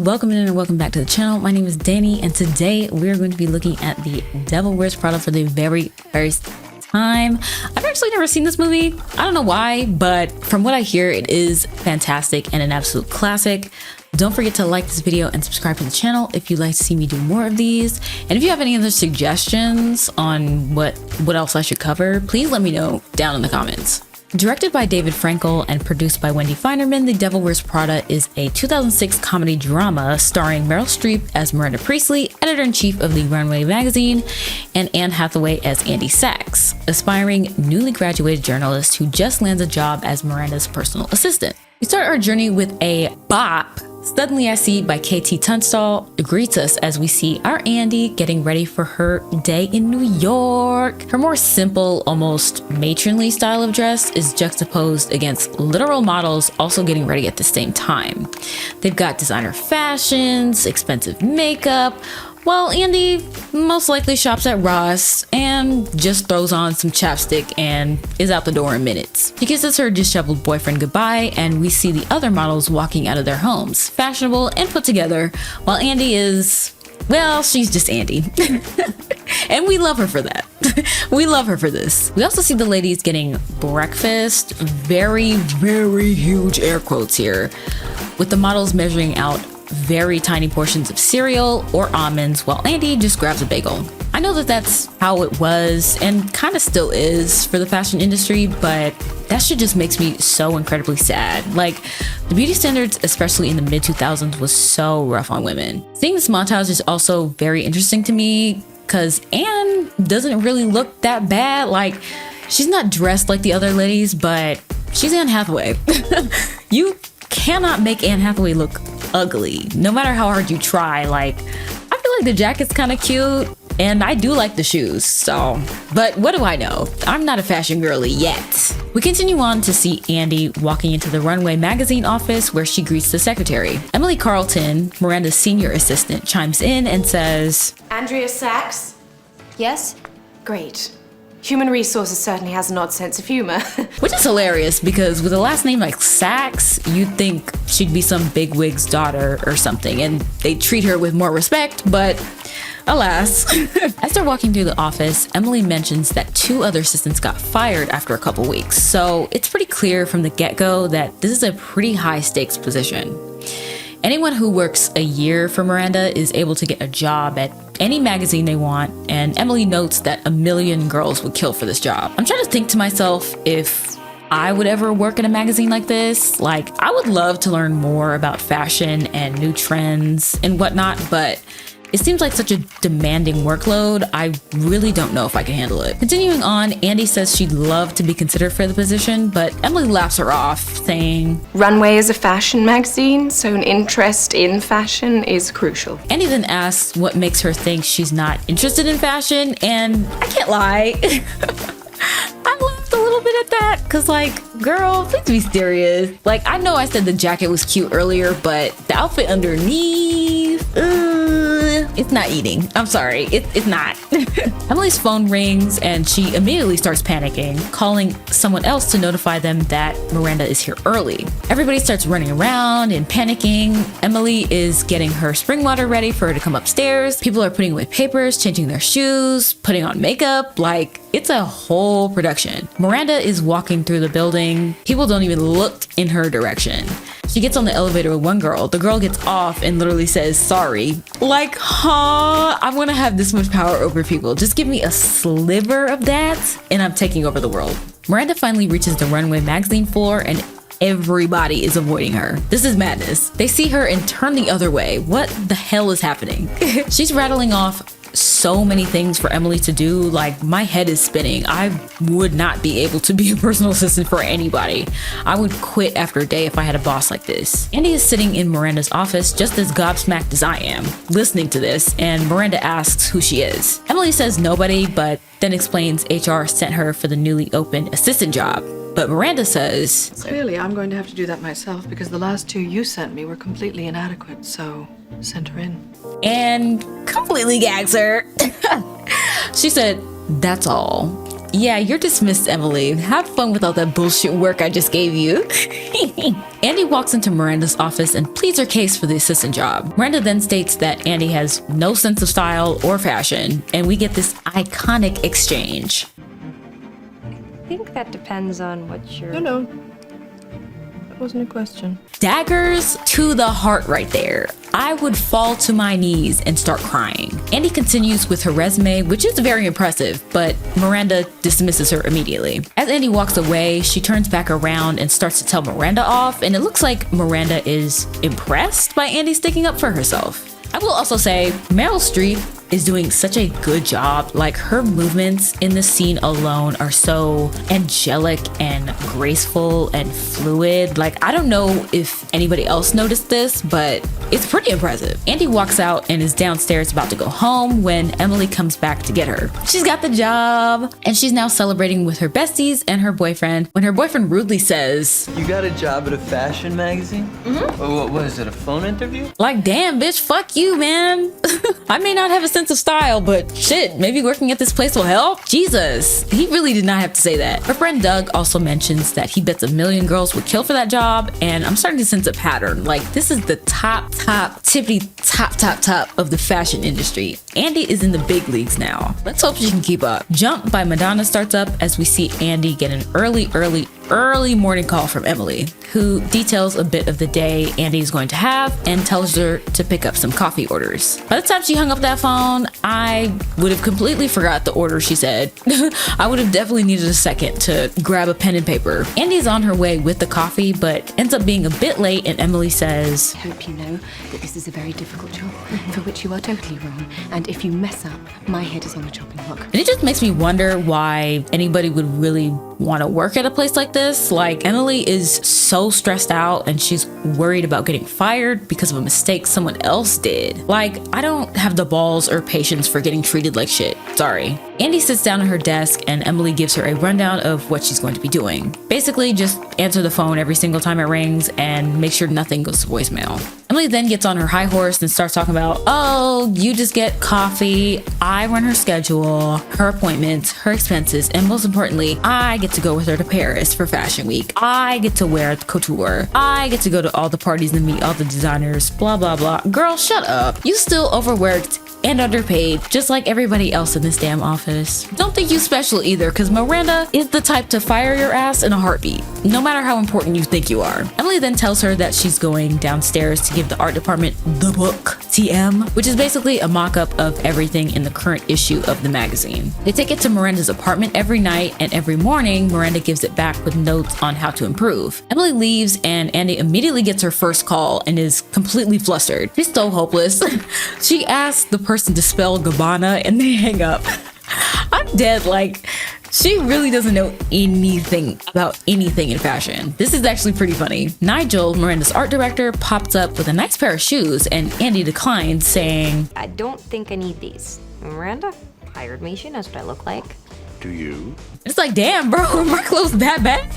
welcome in and welcome back to the channel. My name is Danny, and today we're going to be looking at the Devil Wears Prada for the very first time. I've actually never seen this movie. I don't know why, but from what I hear, it is fantastic and an absolute classic. Don't forget to like this video and subscribe to the channel if you'd like to see me do more of these. And if you have any other suggestions on what else I should cover, please let me know down in the comments. Directed by David Frankel and produced by Wendy Finerman, The Devil Wears Prada is a 2006 comedy drama starring Meryl Streep as Miranda Priestley, editor-in-chief of the Runway magazine, and Anne Hathaway as Andy Sachs, aspiring newly graduated journalist who just lands a job as Miranda's personal assistant. We start our journey with a bop, Suddenly I See by KT Tunstall, greets us as we see our Andy getting ready for her day in New York. Her more simple, almost matronly style of dress is juxtaposed against literal models also getting ready at the same time. They've got designer fashions, expensive makeup, while Andy most likely shops at Ross and just throws on some chapstick and is out the door in minutes. She kisses her disheveled boyfriend goodbye, and we see the other models walking out of their homes, fashionable and put together, while Andy is, well, she's just Andy. And we love her for that. We love her for this. We also see the ladies getting breakfast, very, very huge air quotes here, with the models measuring out very tiny portions of cereal or almonds while Andy just grabs a bagel. I know that that's how it was and kind of still is for the fashion industry, but that shit just makes me so incredibly sad. Like, the beauty standards, especially in the mid 2000s, was so rough on women. Seeing this montage is also very interesting to me because Anne doesn't really look that bad. Like, she's not dressed like the other ladies, but she's Anne Hathaway. You cannot make Anne Hathaway look ugly, no matter how hard you try. Like, I feel like the jacket's kind of cute, and I do like the shoes, so, but what do I know? I'm not a fashion girly yet. We continue on to see Andy walking into the Runway magazine office where she greets the secretary. Emily Carlton, Miranda's senior assistant, chimes in and says, Andrea Sachs? Yes? Great. Human Resources certainly has an odd sense of humor. which is hilarious because with a last name like Sachs, you'd think she'd be some bigwig's daughter or something, and they treat her with more respect, but alas. As they're walking through the office, Emily mentions that 2 other assistants got fired after a couple weeks, so it's pretty clear from the get-go that this is a pretty high-stakes position. Anyone who works a year for Miranda is able to get a job at any magazine they want, and Emily notes that 1 million girls would kill for this job. I'm trying to think to myself if I would ever work in a magazine like this. Like, I would love to learn more about fashion and new trends and whatnot, but it seems like such a demanding workload. I really don't know if I can handle it. Continuing on, Andy says she'd love to be considered for the position, but Emily laughs her off, saying, Runway is a fashion magazine, so an interest in fashion is crucial. Andy then asks what makes her think she's not interested in fashion, and I can't lie. I laughed a little bit at that, cause like, girl, please be serious. Like, I know I said the jacket was cute earlier, but the outfit underneath, it's not eating. I'm sorry, it's not. Emily's phone rings and she immediately starts panicking, calling someone else to notify them that Miranda is here early. Everybody starts running around and panicking. Emily is getting her spring water ready for her to come upstairs. People are putting away papers, changing their shoes, putting on makeup. Like, it's a whole production. Miranda is walking through the building. People don't even look in her direction. She gets on the elevator with one girl. The girl gets off and literally says, sorry. Like, huh? I want to have this much power over people. Just give me a sliver of that and I'm taking over the world. Miranda finally reaches the Runway magazine floor and everybody is avoiding her. This is madness. They see her and turn the other way. What the hell is happening? She's rattling off so many things for Emily to do. Like, my head is spinning. I would not be able to be a personal assistant for anybody. I would quit after a day if I had a boss like this. Andy is sitting in Miranda's office just as gobsmacked as I am, listening to this, and Miranda asks who she is. Emily says nobody, but then explains HR sent her for the newly opened assistant job. But Miranda says, Clearly, I'm going to have to do that myself because the last 2 you sent me were completely inadequate, so send her in. And completely gags her. She said, that's all. Yeah, you're dismissed, Emily. Have fun with all that bullshit work I just gave you. Andy walks into Miranda's office and pleads her case for the assistant job. Miranda then states that Andy has no sense of style or fashion, and we get this iconic exchange. I think that depends on what you're... No. That wasn't a question. Daggers to the heart right there. I would fall to my knees and start crying. Andy continues with her resume, which is very impressive, but Miranda dismisses her immediately. As Andy walks away, she turns back around and starts to tell Miranda off, and it looks like Miranda is impressed by Andy sticking up for herself. I will also say Meryl Streep is doing such a good job. Like, her movements in the scene alone are so angelic and graceful and fluid. Like, I don't know if anybody else noticed this, but it's pretty impressive. Andy walks out and is downstairs about to go home when Emily comes back to get her. She's got the job and she's now celebrating with her besties and her boyfriend when her boyfriend rudely says, "You got a job at a fashion magazine? Mm-hmm. Oh, what was it, a phone interview?" Like, damn, bitch, fuck you, man. I may not have a sense of style, but shit, maybe working at this place will help. Jesus, he really did not have to say that. Her friend Doug also mentions that he bets 1 million girls would kill for that job, and I'm starting to sense a pattern. Like, this is the tippity top of the fashion industry. Andy is in the big leagues now. Let's hope she can keep up. Jump by Madonna starts up as we see Andy get an early morning call from Emily, who details a bit of the day Andy is going to have and tells her to pick up some coffee orders. By the time she hung up that phone, I would have completely forgot the order she said. I would have definitely needed a second to grab a pen and paper. Andy's on her way with the coffee, but ends up being a bit late, and Emily says, I hope you know that this is a very difficult job for which you are totally wrong. And if you mess up, my head is on the chopping block. And it just makes me wonder why anybody would really want to work at a place like this. Like, Emily is so stressed out and she's worried about getting fired because of a mistake someone else did. Like, I don't have the balls or patience for getting treated like shit. Sorry. Andy sits down at her desk and Emily gives her a rundown of what she's going to be doing. Basically, just answer the phone every single time it rings and make sure nothing goes to voicemail. Emily then gets on her high horse and starts talking about, oh, you just get coffee, I run her schedule, her appointments, her expenses, and most importantly, I get to go with her to Paris for Fashion Week. I get to wear the couture. I get to go to all the parties and meet all the designers, blah, blah, blah. Girl, shut up. You still overworked and underpaid, just like everybody else in this damn office. Don't think you special either, because Miranda is the type to fire your ass in a heartbeat, no matter how important you think you are. Emily then tells her that she's going downstairs to give the art department the book, TM, which is basically a mock-up of everything in the current issue of the magazine. They take it to Miranda's apartment every night, and every morning, Miranda gives it back with notes on how to improve. Emily leaves, and Andy immediately gets her first call and is completely flustered. She's so hopeless. She asks the person to spell Gabbana, and they hang up. I'm dead. Like, she really doesn't know anything about anything in fashion. This is actually pretty funny. Nigel, Miranda's art director, pops up with a nice pair of shoes, and Andy declines, saying, I don't think I need these. Miranda hired me. She knows what I look like. Do you? It's like, damn, bro, are my clothes that bad?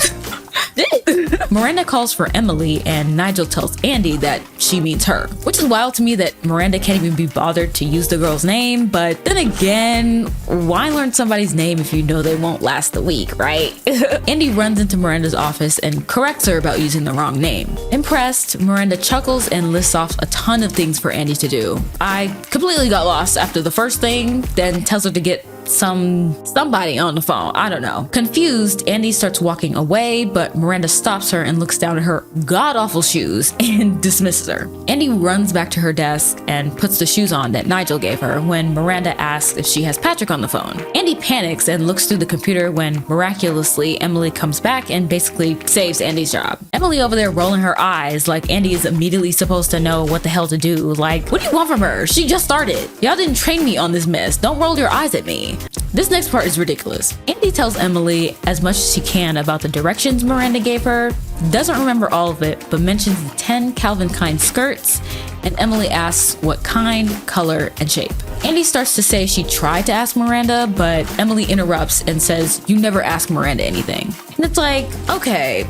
Miranda calls for Emily, and Nigel tells Andy that she means her, which is wild to me that Miranda can't even be bothered to use the girl's name. But then again, why learn somebody's name if you know they won't last the week, right? Andy runs into Miranda's office and corrects her about using the wrong name. Impressed, Miranda chuckles and lists off a ton of things for Andy to do. I completely got lost after the first thing, then tells her to get somebody on the phone. I don't know. Confused, Andy starts walking away, but Miranda stops her and looks down at her god-awful shoes and dismisses her. Andy runs back to her desk and puts the shoes on that Nigel gave her when Miranda asks if she has Patrick on the phone. Andy panics and looks through the computer when miraculously Emily comes back and basically saves Andy's job. Emily over there rolling her eyes like Andy is immediately supposed to know what the hell to do. Like, what do you want from her? She just started. Y'all didn't train me on this mess. Don't roll your eyes at me. This next part is ridiculous. Andy tells Emily as much as she can about the directions Miranda gave her, doesn't remember all of it, but mentions the 10 Calvin Klein skirts, and Emily asks what kind, color, and shape. Andy starts to say she tried to ask Miranda, but Emily interrupts and says, you never ask Miranda anything. And it's like, okay,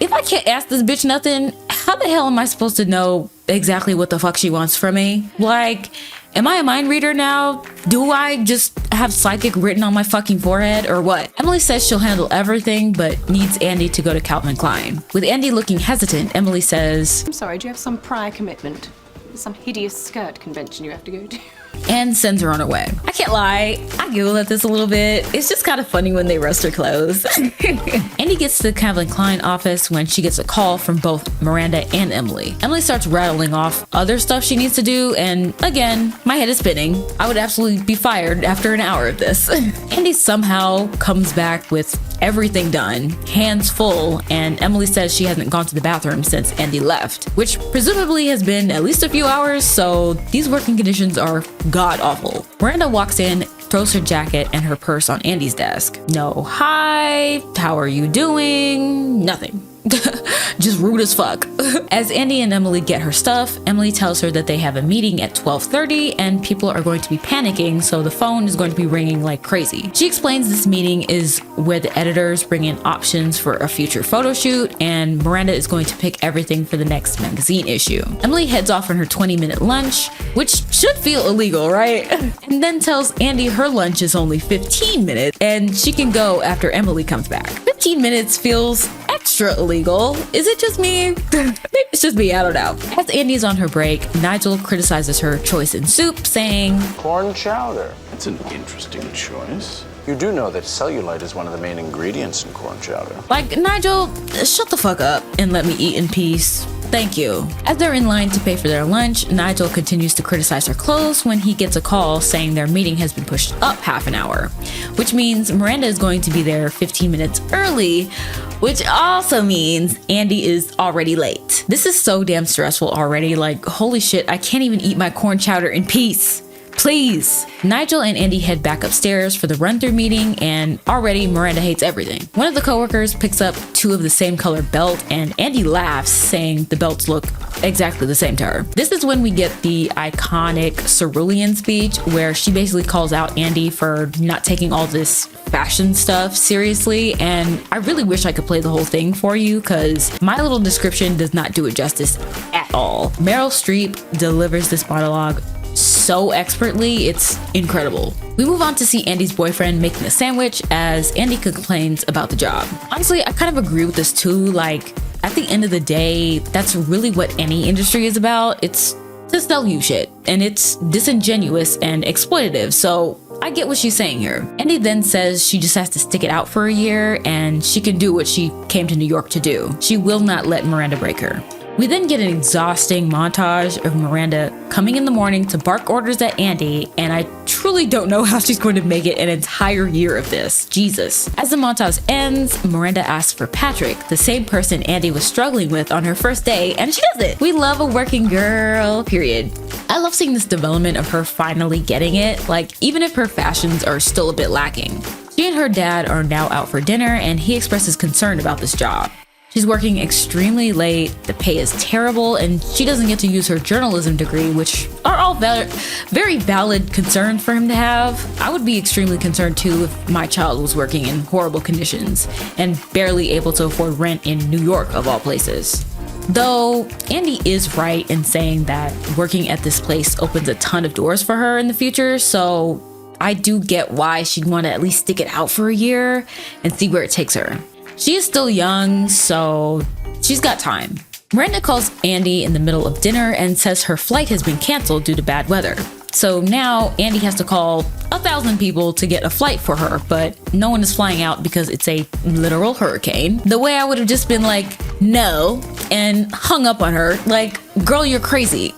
if I can't ask this bitch nothing, how the hell am I supposed to know exactly what the fuck she wants from me? Like, Am I a mind reader now? Do I just have psychic written on my fucking forehead or what? Emily says she'll handle everything but needs Andy to go to Calvin Klein. With Andy looking hesitant, Emily says, I'm sorry, do you have some prior commitment? Some hideous skirt convention you have to go to? and sends her on her way. I can't lie, I giggle at this a little bit. It's just kind of funny when they roast her clothes. Andy gets to the Calvin Klein office when she gets a call from both Miranda and Emily. Emily starts rattling off other stuff she needs to do, and again, my head is spinning. I would absolutely be fired after an hour of this. Andy somehow comes back with everything done, hands full, and Emily says she hasn't gone to the bathroom since Andy left, which presumably has been at least a few hours, so these working conditions are god awful. Miranda walks in, throws her jacket and her purse on Andy's desk. No hi, how are you doing? Nothing. Just rude as fuck. As Andy and Emily get her stuff, Emily tells her that they have a meeting at 12:30 and people are going to be panicking, so the phone is going to be ringing like crazy. She explains this meeting is where the editors bring in options for a future photo shoot, and Miranda is going to pick everything for the next magazine issue. Emily heads off on her 20-minute lunch, which should feel illegal, right? And then tells Andy her lunch is only 15 minutes and she can go after Emily comes back. 15 minutes feels extra illegal. Is it just me? Maybe it's just me, I don't know. As Andy's on her break, Nigel criticizes her choice in soup, saying, Corn chowder. That's an interesting choice. You do know that cellulite is one of the main ingredients in corn chowder. like, Nigel, shut the fuck up and let me eat in peace. Thank you. As they're in line to pay for their lunch, Nigel continues to criticize her clothes when he gets a call saying their meeting has been pushed up half an hour, which means Miranda is going to be there 15 minutes early, which also means Andy is already late. This is so damn stressful already. Like, holy shit, I can't even eat my corn chowder in peace. Please. Nigel and Andy head back upstairs for the run-through meeting, and already Miranda hates everything. One of the coworkers picks up 2 of the same color belt, and Andy laughs, saying the belts look exactly the same to her. This is when we get the iconic cerulean speech, where she basically calls out Andy for not taking all this fashion stuff seriously, and I really wish I could play the whole thing for you because my little description does not do it justice at all. Meryl Streep delivers this monologue so expertly, it's incredible. We move on to see Andy's boyfriend making a sandwich as Andy complains about the job. Honestly, I kind of agree with this too. Like, at the end of the day, that's really what any industry is about. It's to sell you shit, and it's disingenuous and exploitative, so I get what she's saying here. Andy then says she just has to stick it out for a year and she can do what she came to New York to do. She will not let Miranda break her. We then get an exhausting montage of Miranda coming in the morning to bark orders at Andy, and I truly don't know how she's going to make it an entire year of this. Jesus. As the montage ends, Miranda asks for Patrick, the same person Andy was struggling with on her first day, and she does it. We love a working girl, period. I love seeing this development of her finally getting it, like, even if her fashions are still a bit lacking. She and her dad are now out for dinner, and he expresses concern about this job. She's working extremely late, the pay is terrible, and she doesn't get to use her journalism degree, which are all very valid concerns for him to have. I would be extremely concerned too if my child was working in horrible conditions and barely able to afford rent in New York, of all places. Though Andy is right in saying that working at this place opens a ton of doors for her in the future, so I do get why she'd want to at least stick it out for a year and see where it takes her. She is still young, so she's got time. Miranda calls Andy in the middle of dinner and says her flight has been canceled due to bad weather. So now Andy has to call 1,000 people to get a flight for her, but no one is flying out because it's a literal hurricane. The way I would have just been like, no, and hung up on her, like, girl, you're crazy.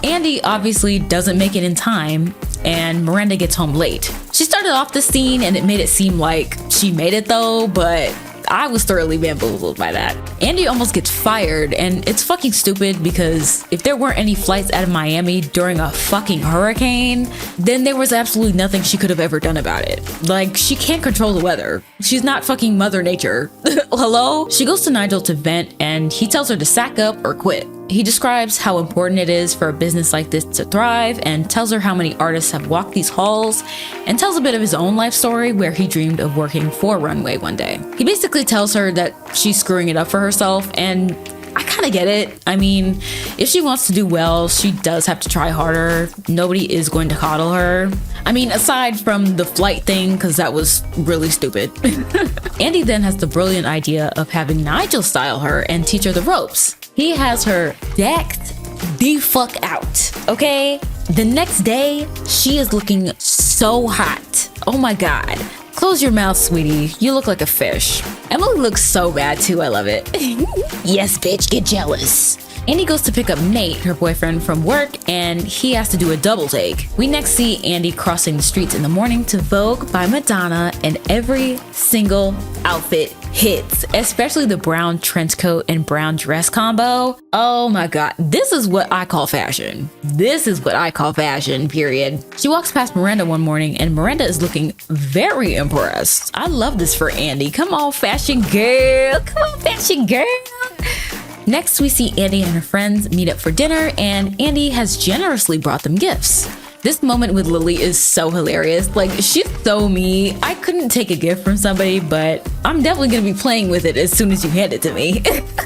Andy obviously doesn't make it in time, and Miranda gets home late. She started off the scene and it made it seem like she made it though, but I was thoroughly bamboozled by that. Andy almost gets fired, and it's fucking stupid because if there weren't any flights out of Miami during a fucking hurricane, then there was absolutely nothing she could have ever done about it. Like, she can't control the weather. She's not fucking Mother Nature. Hello? She goes to Nigel to vent and he tells her to sack up or quit. He describes how important it is for a business like this to thrive and tells her how many artists have walked these halls and tells a bit of his own life story where he dreamed of working for Runway one day. He basically tells her that she's screwing it up for herself, and I kind kind of get it. I mean, if she wants to do well, she does have to try harder. Nobody is going to coddle her. I mean, aside from the flight thing, because that was really stupid. Andy then has the brilliant idea of having Nigel style her and teach her the ropes. He has her decked the fuck out, okay? The next day, she is looking so hot. Oh my God. Close your mouth, sweetie. You look like a fish. Emily looks so bad too. I love it. Yes, bitch, get jealous. Andy goes to pick up Nate, her boyfriend, from work, and he has to do a double take. We next see Andy crossing the streets in the morning to Vogue by Madonna, and every single outfit hits, especially the brown trench coat and brown dress combo. Oh my God, this is what I call fashion. This is what I call fashion, period. She walks past Miranda one morning, and Miranda is looking very impressed. I love this for Andy. Come on, fashion girl. Come on, fashion girl. Next, we see Andy and her friends meet up for dinner, and Andy has generously brought them gifts. This moment with Lily is so hilarious. Like, she's so me. I couldn't take a gift from somebody, but I'm definitely gonna be playing with it as soon as you hand it to me.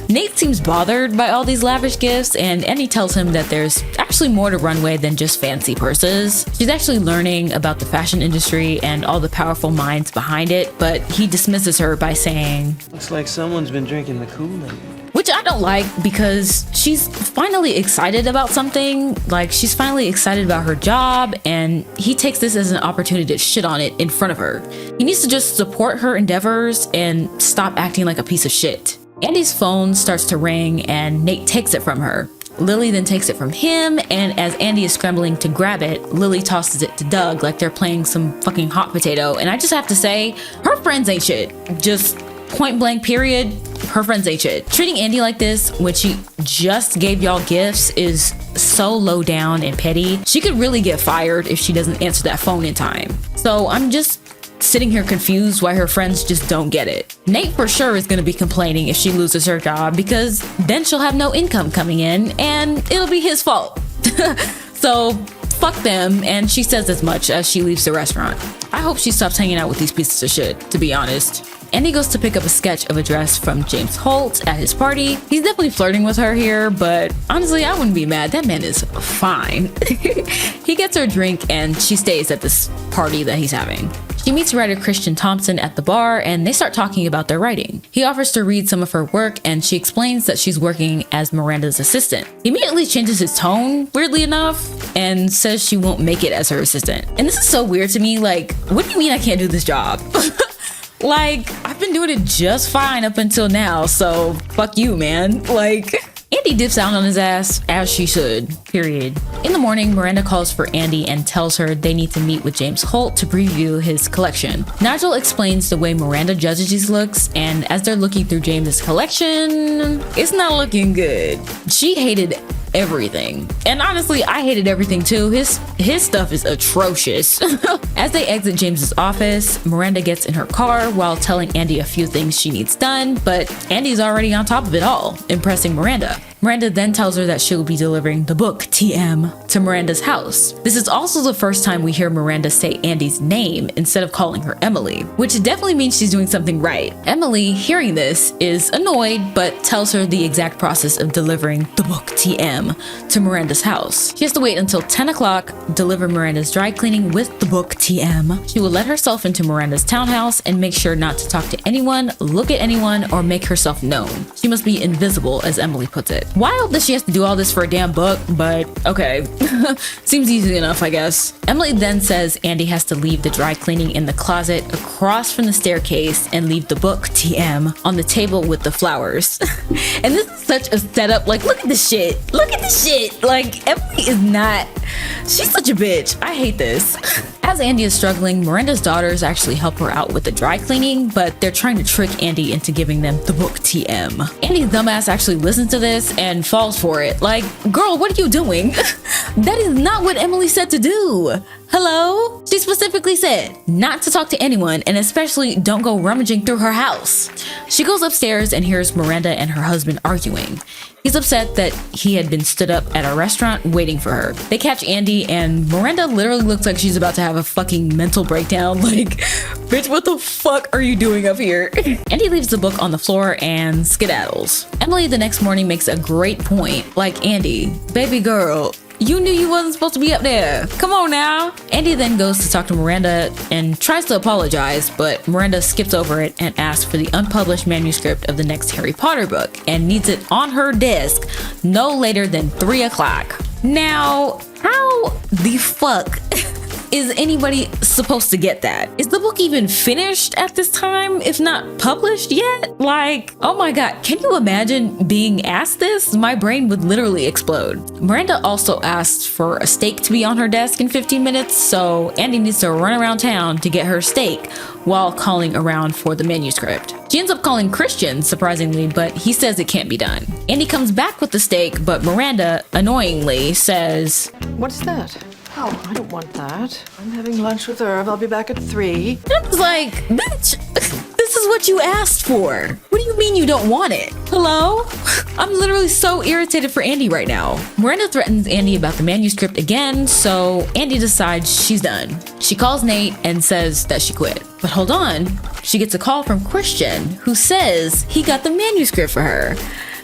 Nate seems bothered by all these lavish gifts, and Andy tells him that there's actually more to Runway than just fancy purses. She's actually learning about the fashion industry and all the powerful minds behind it, but he dismisses her by saying, Looks like someone's been drinking the Kool-Aid. which I don't like, because she's finally excited about something. Like, she's finally excited about her job, and he takes this as an opportunity to shit on it in front of her. He needs to just support her endeavors and stop acting like a piece of shit. Andy's phone starts to ring, and Nate takes it from her. Lily then takes it from him, and as Andy is scrambling to grab it, Lily tosses it to Doug like they're playing some fucking hot potato. And I just have to say, her friends ain't shit. Just point blank period, her friends ain't shit. Treating Andy like this when she just gave y'all gifts is so low down and petty. She could really get fired if she doesn't answer that phone in time. So I'm just sitting here confused why her friends just don't get it. Nate for sure is going to be complaining if she loses her job, because then she'll have no income coming in and it'll be his fault. So fuck them, and she says as much as she leaves the restaurant. I hope she stops hanging out with these pieces of shit, to be honest. Andy goes to pick up a sketch of a dress from James Holt at his party. He's definitely flirting with her here, but honestly, I wouldn't be mad. That man is fine. He gets her a drink, and she stays at this party that he's having. She meets writer Christian Thompson at the bar, and they start talking about their writing. He offers to read some of her work, and she explains that she's working as Miranda's assistant. He immediately changes his tone, weirdly enough, and says she won't make it as her assistant. And this is so weird to me. Like, what do you mean I can't do this job? Like, I've been doing it just fine up until now, so fuck you, man. Like, Andy dips out on his ass, as she should, period. In the morning, Miranda calls for Andy and tells her they need to meet with James Holt to preview his collection. Nigel explains the way Miranda judges these looks, and as they're looking through James's collection, it's not looking good. She hated everything. And honestly, I hated everything too. His stuff is atrocious. As they exit James's office, Miranda gets in her car while telling Andy a few things she needs done, but Andy's already on top of it all, impressing Miranda. Miranda then tells her that she'll be delivering the book TM to Miranda's house. This is also the first time we hear Miranda say Andy's name instead of calling her Emily, which definitely means she's doing something right. Emily, hearing this, is annoyed but tells her the exact process of delivering the book TM to Miranda's house. She has to wait until 10 o'clock, deliver Miranda's dry cleaning with the book TM. She will let herself into Miranda's townhouse and make sure not to talk to anyone, look at anyone, or make herself known. She must be invisible, as Emily puts it. Wild that she has to do all this for a damn book, but okay. Seems easy enough, I guess. Emily then says Andy has to leave the dry cleaning in the closet across from the staircase and leave the book TM on the table with the flowers. And this is such a setup. Like, look at this shit. Look at this shit. Like, Emily is not... She's such a bitch. I hate this. As Andy is struggling, Miranda's daughters actually help her out with the dry cleaning, but they're trying to trick Andy into giving them the book TM. Andy's dumbass actually listens to this and falls for it. Like, girl, what are you doing? That is not what Emily said to do. Hello? She specifically said not to talk to anyone and especially don't go rummaging through her house. She goes upstairs and hears Miranda and her husband arguing. He's upset that he had been stood up at a restaurant waiting for her. They catch Andy and Miranda literally looks like she's about to have a fucking mental breakdown. Like, bitch, what the fuck are you doing up here? Andy leaves the book on the floor and skedaddles. Emily the next morning makes a great point. Like, Andy, baby girl, you knew you wasn't supposed to be up there. Come on now. Andy then goes to talk to Miranda and tries to apologize, but Miranda skips over it and asks for the unpublished manuscript of the next Harry Potter book and needs it on her desk no later than 3 o'clock. Now, how the fuck is anybody supposed to get that? Is the book even finished at this time, if not published yet? Like, oh my god, can you imagine being asked this? My brain would literally explode. Miranda also asked for a steak to be on her desk in 15 minutes, so Andy needs to run around town to get her steak while calling around for the manuscript. She ends up calling Christian, surprisingly, but he says it can't be done. Andy comes back with the steak, but Miranda, annoyingly, says, What's that? Oh, I don't want that. I'm having lunch with Irv. I'll be back at 3. I was like, bitch, this is what you asked for. What do you mean you don't want it? Hello? I'm literally so irritated for Andy right now. Miranda threatens Andy about the manuscript again, so Andy decides she's done. She calls Nate and says that she quit. But hold on, she gets a call from Christian, who says he got the manuscript for her.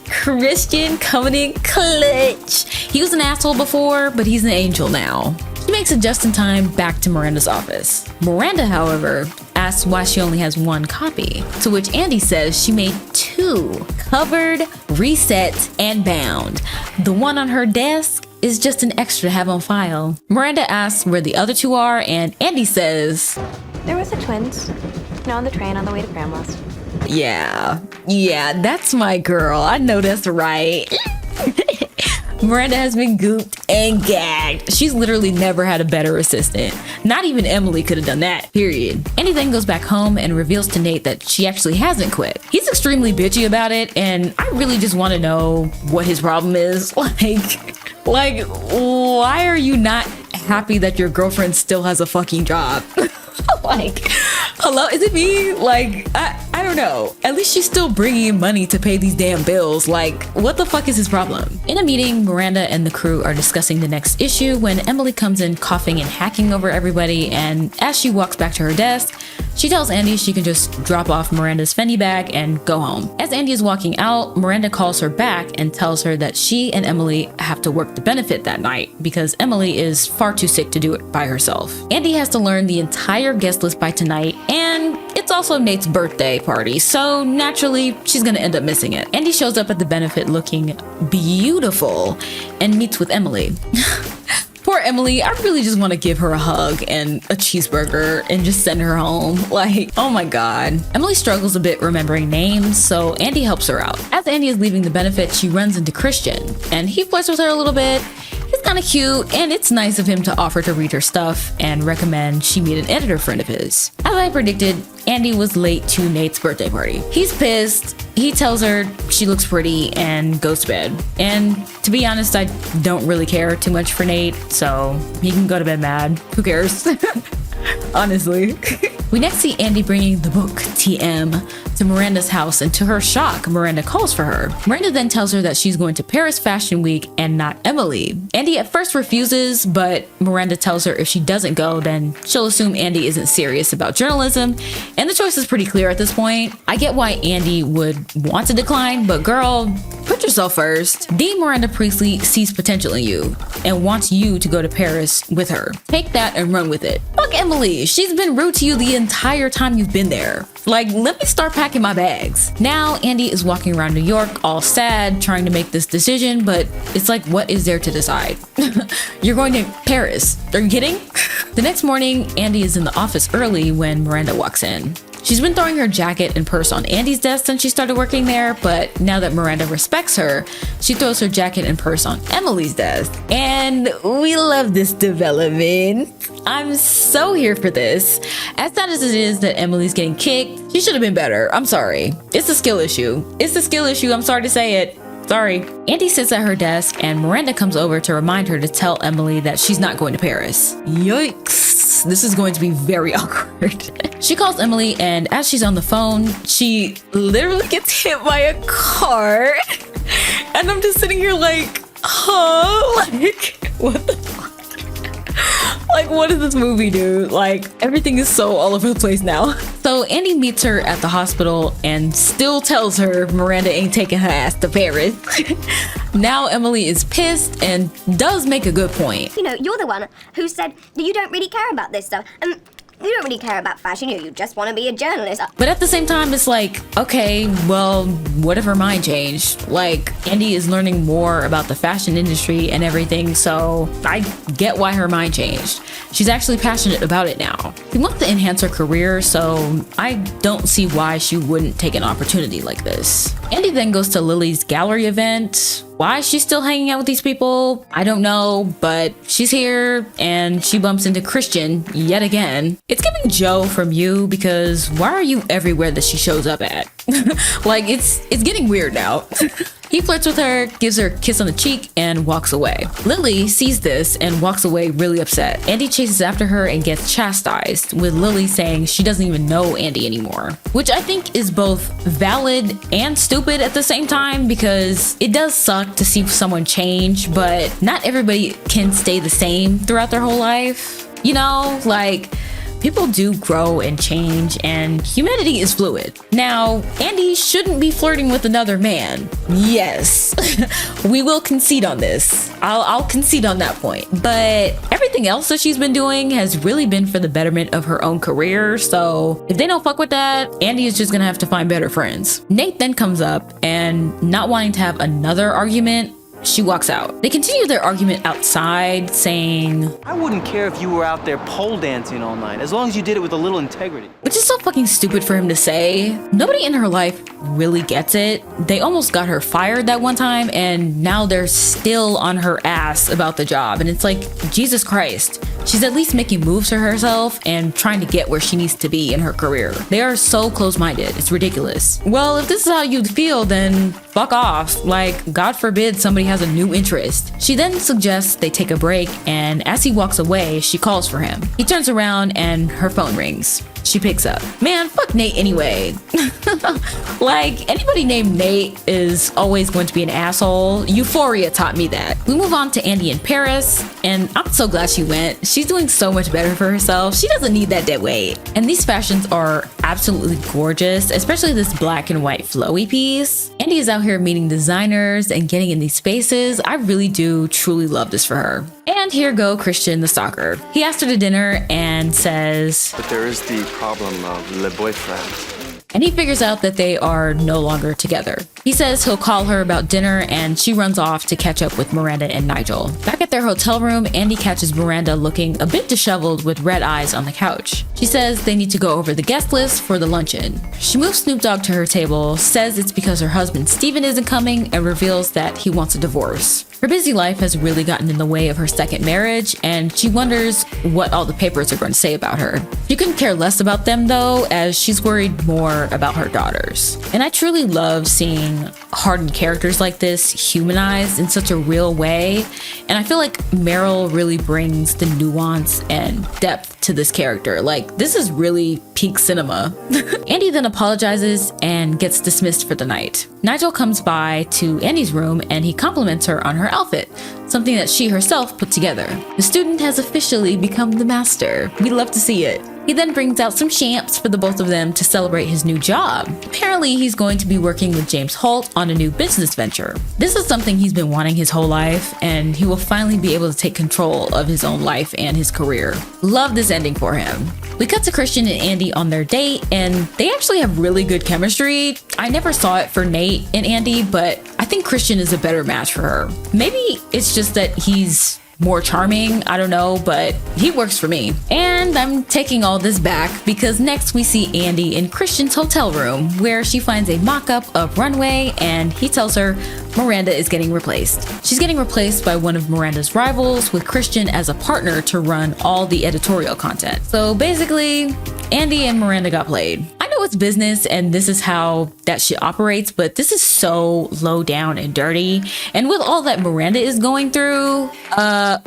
Christian coming in clutch. He was an asshole before, but he's an angel now. He makes it just in time back to Miranda's office. Miranda, however, asks why she only has 1 copy, to which Andy says she made 2, covered, reset, and bound. The one on her desk is just an extra to have on file. Miranda asks where the other 2 are, and Andy says, There was the twins. On the train on the way to Grandma's. Yeah, that's my girl. I know that's right. Miranda has been gooped and gagged. She's literally never had a better assistant. Not even Emily could have done that, period. Andy then goes back home and reveals to Nate that she actually hasn't quit. He's extremely bitchy about it, and I really just want to know what his problem is. Like, why are you not happy that your girlfriend still has a fucking job? Like, hello, is it me? Like, I don't know. At least she's still bringing in money to pay these damn bills. Like, what the fuck is his problem? In a meeting, Miranda and the crew are discussing the next issue when Emily comes in coughing and hacking over everybody, and as she walks back to her desk, she tells Andy she can just drop off Miranda's Fendi bag and go home. As Andy is walking out, Miranda calls her back and tells her that she and Emily have to work the benefit that night because Emily is far too sick to do it by herself. Andy has to learn the entire guest list by tonight, and it's also Nate's birthday party, so naturally she's gonna end up missing it. Andy shows up at the benefit looking beautiful and meets with Emily. Poor Emily, I really just want to give her a hug and a cheeseburger and just send her home. Like, oh my god. Emily struggles a bit remembering names, so Andy helps her out. As Andy is leaving the benefit, she runs into Christian, and he flirts with her a little bit. He's kind of cute, and it's nice of him to offer to read her stuff and recommend she meet an editor friend of his. As I predicted, Andy was late to Nate's birthday party. He's pissed. He tells her she looks pretty and goes to bed. And to be honest, I don't really care too much for Nate, so he can go to bed mad. Who cares? Honestly. We next see Andy bringing the book, TM, to Miranda's house, and to her shock, Miranda calls for her. Miranda then tells her that she's going to Paris Fashion Week and not Emily. Andy at first refuses, but Miranda tells her if she doesn't go, then she'll assume Andy isn't serious about journalism, and the choice is pretty clear at this point. I get why Andy would want to decline, but girl, put yourself first. Dean Miranda Priestley sees potential in you and wants you to go to Paris with her. Take that and run with it. Fuck Emily, she's been rude to you the entire time you've been there. Like, let me start packing my bags. Now Andy is walking around New York all sad, trying to make this decision, but it's like, what is there to decide? You're going to Paris. Are you kidding? The next morning, Andy is in the office early when Miranda walks in. She's been throwing her jacket and purse on Andy's desk since she started working there, but now that Miranda respects her, she throws her jacket and purse on Emily's desk. And we love this development. I'm so here for this. As sad as it is that Emily's getting kicked, she should have been better. I'm sorry. It's a skill issue. I'm sorry to say it. Sorry. Andy sits at her desk and Miranda comes over to remind her to tell Emily that she's not going to Paris. Yikes. This is going to be very awkward. She calls Emily and as she's on the phone, she literally gets hit by a car. And I'm just sitting here like, huh? Like, what the fuck? Like, what is this movie, dude? Like, everything is so all over the place now. So Andy meets her at the hospital and still tells her Miranda ain't taking her ass to Paris. Now Emily is pissed and does make a good point. You know, you're the one who said that you don't really care about this stuff. And you don't really care about fashion, you just want to be a journalist. But at the same time, it's like, okay, well, what if her mind changed? Like, Andy is learning more about the fashion industry and everything, so I get why her mind changed. She's actually passionate about it now. She wants to enhance her career, so I don't see why she wouldn't take an opportunity like this. Andy then goes to Lily's gallery event. Why she's still hanging out with these people, I don't know, but she's here and she bumps into Christian yet again. It's giving Joe from You because why are you everywhere that she shows up at? Like, it's getting weird now. He flirts with her, gives her a kiss on the cheek, and walks away. Lily sees this and walks away really upset. Andy chases after her and gets chastised, with Lily saying she doesn't even know Andy anymore. Which I think is both valid and stupid at the same time, because it does suck to see someone change, but not everybody can stay the same throughout their whole life. You know, like, people do grow and change, and humanity is fluid. Now, Andy shouldn't be flirting with another man. Yes, we will concede on this. I'll concede on that point. But everything else that she's been doing has really been for the betterment of her own career, so if they don't fuck with that, Andy is just gonna have to find better friends. Nate then comes up, and not wanting to have another argument, she walks out. They continue their argument outside, saying, I wouldn't care if you were out there pole dancing all night, as long as you did it with a little integrity. which is so fucking stupid for him to say. Nobody in her life really gets it. They almost got her fired that one time, and now they're still on her ass about the job. And it's like, Jesus Christ. She's at least making moves for herself and trying to get where she needs to be in her career. They are so close-minded. It's ridiculous. Well, if this is how you feel, then fuck off. Like, God forbid somebody has a new interest. She then suggests they take a break, and as he walks away, she calls for him. He turns around and her phone rings. She picks up. Man, fuck Nate anyway. Like, anybody named Nate is always going to be an asshole. Euphoria taught me that. We move on to Andy in Paris, and I'm so glad she went. She's doing so much better for herself. She doesn't need that dead weight. And these fashions are absolutely gorgeous, especially this black and white flowy piece. Andy is out here meeting designers and getting in these spaces. I really do truly love this for her. And here go Christian the stalker. He asked her to dinner and says, But there is the problem of le boyfriend. and he figures out that they are no longer together. He says he'll call her about dinner, and she runs off to catch up with Miranda and Nigel. Back at their hotel room, Andy catches Miranda looking a bit disheveled with red eyes on the couch. She says they need to go over the guest list for the luncheon. She moves Snoop Dogg to her table, says it's because her husband Steven isn't coming, and reveals that he wants a divorce. Her busy life has really gotten in the way of her second marriage, and she wonders what all the papers are going to say about her. She couldn't care less about them though, as she's worried more about her daughters. And I truly love seeing hardened characters like this humanized in such a real way, and I feel like Meryl really brings the nuance and depth to this character. Like, this is really peak cinema. Andy then apologizes and gets dismissed for the night. Nigel comes by to Andy's room and he compliments her on her outfit, something that she herself put together. The student has officially become the master. We love to see it. He then brings out some champs for the both of them to celebrate his new job. Apparently, he's going to be working with James Holt on a new business venture. This is something he's been wanting his whole life, and he will finally be able to take control of his own life and his career. Love this ending for him. We cut to Christian and Andy on their date, and they actually have really good chemistry. I never saw it for Nate and Andy, but I think Christian is a better match for her. Maybe it's just that he's more charming, I don't know, but he works for me. And I'm taking all this back because next we see Andy in Christian's hotel room where she finds a mock-up of Runway, and he tells her Miranda is getting replaced. She's getting replaced by one of Miranda's rivals, with Christian as a partner to run all the editorial content. So basically, Andy and Miranda got played. I know know it's business and this is how that shit operates, but this is so low down and dirty. And with all that Miranda is going through,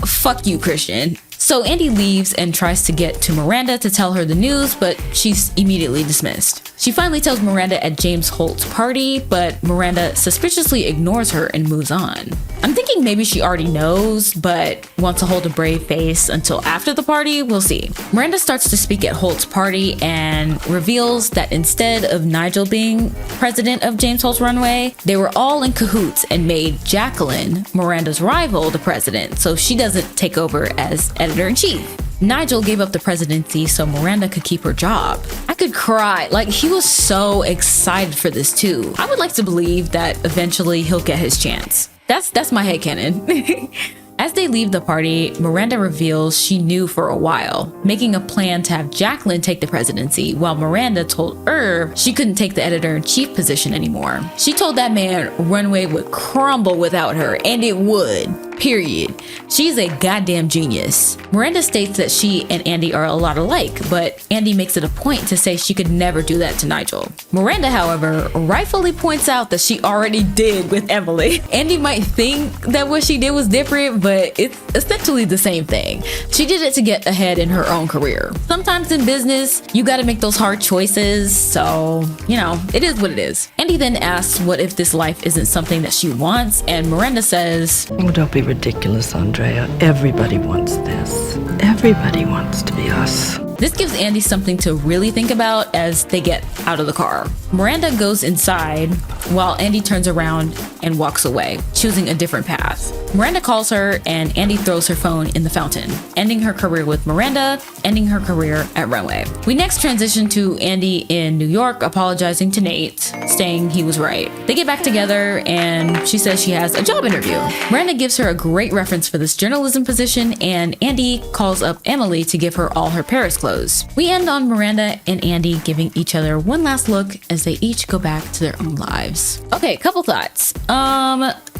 fuck you, Christian. So Andy leaves and tries to get to Miranda to tell her the news, but she's immediately dismissed. She finally tells Miranda at James Holt's party, but Miranda suspiciously ignores her and moves on. I'm thinking maybe she already knows, but wants to hold a brave face until after the party. We'll see. Miranda starts to speak at Holt's party and reveals that instead of Nigel being president of James Holt's runway, they were all in cahoots and made Jacqueline, Miranda's rival, the president, so she doesn't take over as editor-in-chief. Nigel gave up the presidency so Miranda could keep her job. I could cry. Like, he was so excited for this too. I would like to believe that eventually he'll get his chance. That's my headcanon. As they leave the party, Miranda reveals she knew for a while, making a plan to have Jacqueline take the presidency, while Miranda told Irv she couldn't take the editor-in-chief position anymore. She told that man Runway would crumble without her, and it would. Period. She's a goddamn genius. Miranda states that she and Andy are a lot alike, but Andy makes it a point to say she could never do that to Nigel. Miranda, however, rightfully points out that she already did with Emily. Andy might think that what she did was different, but it's essentially the same thing. She did it to get ahead in her own career. Sometimes in business, you gotta make those hard choices, so, you know, it is what it is. Andy then asks what if this life isn't something that she wants, and Miranda says, Oh, don't be ridiculous, Andrea. Everybody wants this. Everybody wants to be us. This gives Andy something to really think about as they get out of the car. Miranda goes inside while Andy turns around and walks away, choosing a different path. Miranda calls her and Andy throws her phone in the fountain, ending her career with Miranda, ending her career at Runway. We next transition to Andy in New York apologizing to Nate, saying he was right. They get back together and she says she has a job interview. Miranda gives her a great reference for this journalism position, and Andy calls up Emily to give her all her Paris clothes. We end on Miranda and Andy giving each other one last look as they each go back to their own lives. Okay, couple thoughts.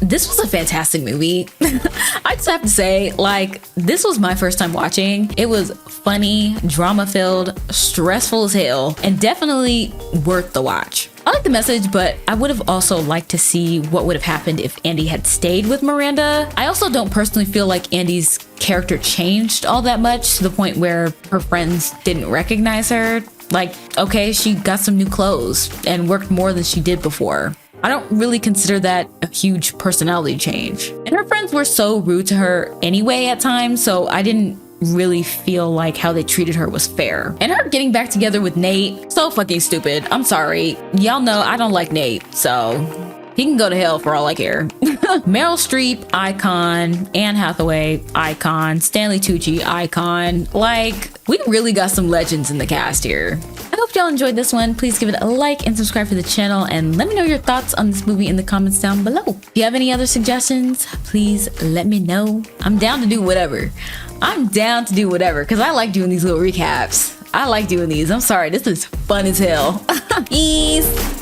This was a fantastic movie. I just have to say, like, this was my first time watching. It was funny, drama-filled, stressful as hell, and definitely worth the watch. I like the message, but I would have also liked to see what would have happened if Andy had stayed with Miranda. I also don't personally feel like Andy's character changed all that much to the point where her friends didn't recognize her. Like, okay, she got some new clothes and worked more than she did before. I don't really consider that a huge personality change. And her friends were so rude to her anyway at times, so I didn't really feel like how they treated her was fair. And her getting back together with Nate, so fucking stupid. I'm sorry. Y'all know I don't like Nate, so he can go to hell for all I care. Meryl Streep, icon. Anne Hathaway, icon. Stanley Tucci, icon. Like, we really got some legends in the cast here. I hope y'all enjoyed this one. Please give it a like and subscribe to the channel, and let me know your thoughts on this movie in the comments down below. If you have any other suggestions, please let me know. I'm down to do whatever. Because I like doing these little recaps. I like doing these. I'm sorry, this is fun as hell. Peace.